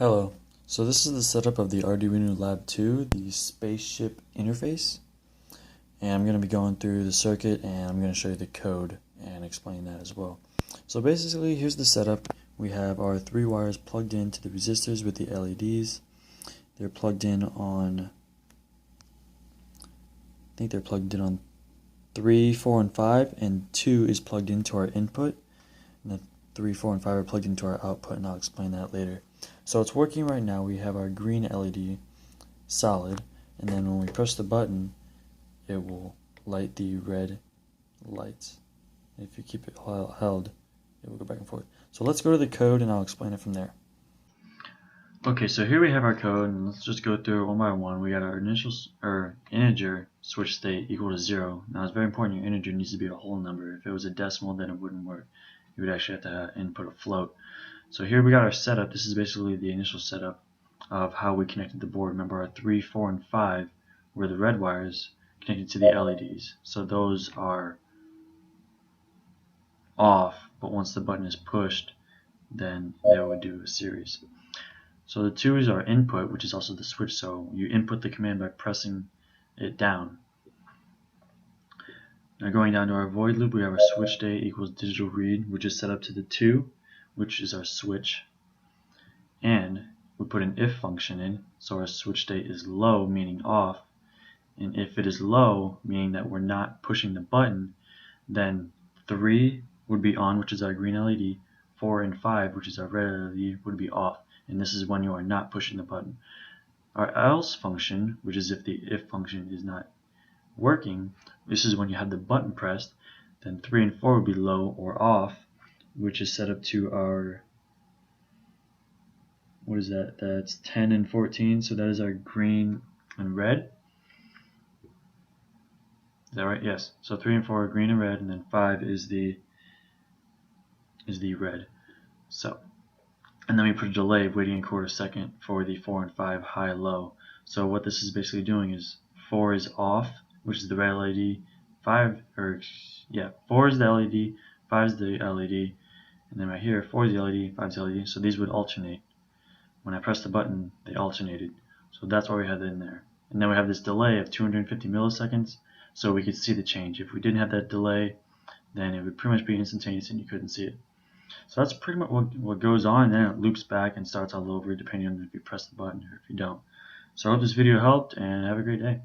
Hello. So this is the setup of the Arduino Lab 2, the Spaceship interface. And I'm going to be going through the circuit and I'm going to show you the code and explain that as well. So basically, here's the setup. We have our 3 wires plugged into the resistors with the LEDs. They're plugged in on, I think they're plugged in on 3, 4, and 5, and 2 is plugged into our input. And the 3, 4, and 5 are plugged into our output, and I'll explain that later. So it's working right now. We have our green LED solid, and then when we press the button, it will light the red lights. If you keep it held, it will go back and forth. So let's go to the code and I'll explain it from there. Okay, so here we have our code, and let's just go through it one by one. We got our integer switch state equal to 0. Now it's very important your integer needs to be a whole number. If it was a decimal, then it wouldn't work. You would actually have to input a float. So here we got our setup. This is basically the initial setup of how we connected the board. Remember, our 3, 4, and 5 were the red wires connected to the LEDs. So those are off, but once the button is pushed, then they would do a series. So the 2 is our input, which is also the switch. So you input the command by pressing it down. Now going down to our void loop, we have our switch state equals digital read, which is set up to the 2, which is our switch. And we put an if function in, so our switch state is low, meaning off. And if it is low, meaning that we're not pushing the button, then 3 would be on, which is our green LED, 4 and 5, which is our red LED, would be off. And this is when you are not pushing the button. Our else function, which is if the if function is not working, this is when you have the button pressed, then 3 and 4 would be low or off, which is set up to our, what is that? That's 10 and 14, so that is our green and red. Is that right? Yes. So 3 and 4 are green and red, and then 5 is the red. So, and then we put a delay of waiting a quarter second for the 4 and 5 high low. So what this is basically doing is 4 is off, which is the red LED, 4 is the LED, 5 is the LED, and then right here 4 is the LED, 5 is the LED. So these would alternate. When I pressed the button, they alternated. So that's why we have that in there. And then we have this delay of 250 milliseconds, so we could see the change. If we didn't have that delay, then it would pretty much be instantaneous and you couldn't see it. So that's pretty much what goes on, and then it loops back and starts all over depending on if you press the button or if you don't. So I hope this video helped, and have a great day.